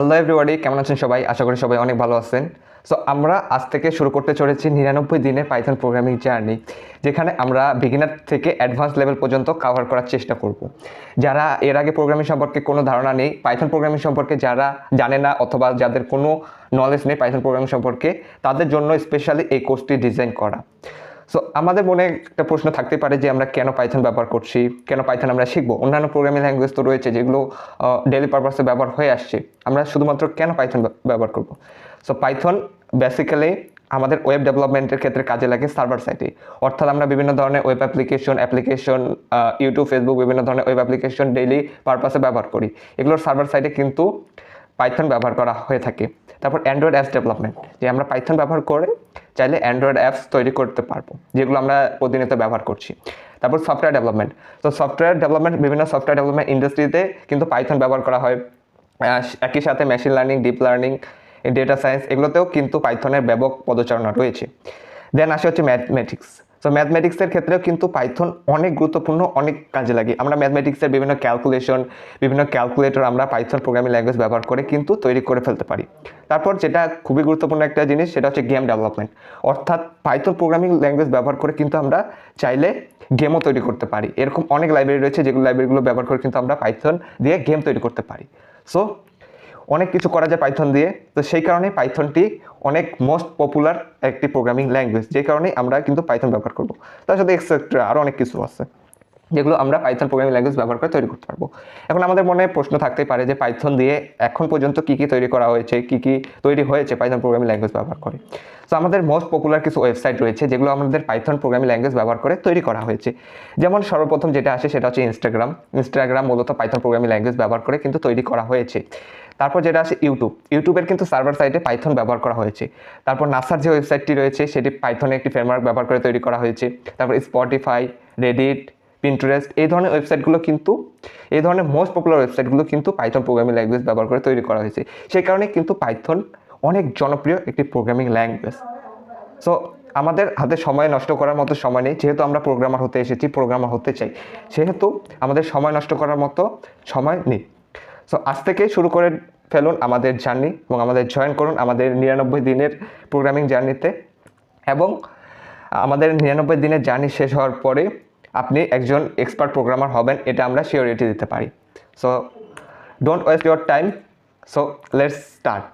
Hello everybody, কেমন আছেন সবাই? আশা করি সবাই অনেক ভালো আছেন। সো আমরা আজ থেকে শুরু করতে চলেছি 99 দিনের পাইথন প্রোগ্রামিং জার্নি, যেখানে আমরা বিগিনার থেকে অ্যাডভান্স লেভেল পর্যন্ত কভার করার চেষ্টা করব। যারা এর আগে প্রোগ্রামিং সম্পর্কে কোনো ধারণা নেই, পাইথন প্রোগ্রামিং সম্পর্কে যারা জানে না অথবা যাদের কোনো নলেজ নেই পাইথন প্রোগ্রামিং সম্পর্কে, তাদের জন্য স্পেশালি এই কোর্সটি ডিজাইন করা। সো আমাদের মনে একটা প্রশ্ন থাকতে পারে যে আমরা কেন পাইথন ব্যবহার করছি, কেন পাইথন আমরা শিখবো? অন্যান্য প্রোগ্রামিং ল্যাঙ্গুয়েজ তো রয়েছে যেগুলো ডেইলি পারপাসে ব্যবহার হয়ে আসছে, আমরা শুধুমাত্র কেন পাইথন ব্যবহার করব? সো পাইথন বেসিক্যালি আমাদের ওয়েব ডেভেলপমেন্টের ক্ষেত্রে কাজে লাগে সার্ভার সাইটে। অর্থাৎ আমরা বিভিন্ন ধরনের ওয়েব অ্যাপ্লিকেশন ইউটিউব, ফেসবুক, বিভিন্ন ধরনের ওয়েব অ্যাপ্লিকেশন ডেইলি পারপাসে ব্যবহার করি। এগুলোর সার্ভার সাইটে কিন্তু পাইথন ব্যবহার করা হয়ে থাকে। তারপর অ্যান্ড্রয়েড অ্যাপস ডেভেলপমেন্ট, যে আমরা পাইথন ব্যবহার করে চাইলে অ্যান্ড্রয়েড অ্যাপস তৈরি করতে পারবো, যেগুলো আমরা প্রতিনিয়ত ব্যবহার করছি। তারপর সফটওয়্যার ডেভেলপমেন্ট, তো সফটওয়্যার ডেভেলপমেন্ট, বিভিন্ন সফটওয়্যার ডেভেলপমেন্ট ইন্ডাস্ট্রিতে কিন্তু পাইথন ব্যবহার করা হয়। একই সাথে machine learning, deep learning, data science, এগুলোতেও কিন্তু পাইথনের ব্যাপক পদচারণা রয়েছে। দেন আসে হচ্ছে ম্যাথমেটিক্স। সো ম্যাথমেটিক্সের ক্ষেত্রেও কিন্তু পাইথন অনেক গুরুত্বপূর্ণ, অনেক কাজে লাগে। আমরা ম্যাথমেটিক্সের বিভিন্ন ক্যালকুলেশন, বিভিন্ন ক্যালকুলেটর আমরা পাইথন প্রোগ্রামিং ল্যাঙ্গুয়েজ ব্যবহার করে কিন্তু তৈরি করে ফেলতে পারি। তারপর যেটা খুবই গুরুত্বপূর্ণ একটা জিনিস, সেটা হচ্ছে গেম ডেভেলপমেন্ট। অর্থাৎ পাইথন প্রোগ্রামিং ল্যাঙ্গুয়েজ ব্যবহার করে কিন্তু আমরা চাইলে গেমও তৈরি করতে পারি। এরকম অনেক লাইব্রেরি রয়েছে, যেগুলো লাইব্রেরিগুলো ব্যবহার করে কিন্তু আমরা পাইথন দিয়ে গেম তৈরি করতে পারি। সো অনেক কিছু করা যায় পাইথন দিয়ে। তো সেই কারণে পাইথনটি অনেক মোস্ট পপুলার একটি প্রোগ্রামিং ল্যাঙ্গুয়েজ, যে কারণে আমরা কিন্তু পাইথন ব্যবহার করব। তার সাথে এক্সেট্রা আরও অনেক কিছু আছে যেগুলো আমরা পাইথন প্রোগ্রামিং ল্যাঙ্গুয়েজ ব্যবহার করে তৈরি করতে পারবো। এখন আমাদের মনে প্রশ্ন থাকতেই পারে যে পাইথন দিয়ে এখন পর্যন্ত কী কী তৈরি করা হয়েছে, কী কী তৈরি হয়েছে পাইথন প্রোগ্রামিং ল্যাঙ্গুয়েজ ব্যবহার করে। সো আমাদের মোস্ট পপুলার কিছু ওয়েবসাইট রয়েছে যেগুলো আমাদের পাইথন প্রোগ্রামিং ল্যাঙ্গুয়েজ ব্যবহার করে তৈরি করা হয়েছে। যেমন সর্বপ্রথম যেটা আসে সেটা হচ্ছে ইনস্টাগ্রাম মূলত পাইথন প্রোগ্রামিং ল্যাঙ্গুয়েজ ব্যবহার করে কিন্তু তৈরি করা হয়েছে। তারপর যেটা আছে ইউটিউবের কিন্তু সার্ভার সাইটে পাইথন ব্যবহার করা হয়েছে। তারপর নাসার যে ওয়েবসাইটটি রয়েছে সেটি পাইথনের একটি ফ্রেমওয়ার্ক ব্যবহার করে তৈরি করা হয়েছে। তারপর স্পটিফাই, রেডিট, পিন্টারেস্ট, এই ধরনের ওয়েবসাইটগুলো কিন্তু, এই ধরনের মোস্ট পপুলার ওয়েবসাইটগুলো কিন্তু পাইথন প্রোগ্রামিং ল্যাঙ্গুয়েজ ব্যবহার করে তৈরি করা হয়েছে। সেই কারণে কিন্তু পাইথন অনেক জনপ্রিয় একটি প্রোগ্রামিং ল্যাঙ্গুয়েজ। সো আমাদের হাতে সময় নষ্ট করার মতো সময় নেই, যেহেতু আমরা প্রোগ্রামার হতে এসেছি, প্রোগ্রামার হতে চাই, সেহেতু আমাদের সময় নষ্ট করার মতো সময় নেই। সো আজ থেকে শুরু করে ফেলুন আমাদের জার্নি এবং আমাদের জয়েন করুন আমাদের 99 দিনের প্রোগ্রামিং জার্নিতে। এবং আমাদের 99 দিনের জার্নি শেষ হওয়ার পরে আপনি একজন এক্সপার্ট প্রোগ্রামার হবেন, এটা আমরা সিওরিটি দিতে পারি। So don't waste your time, so let's start.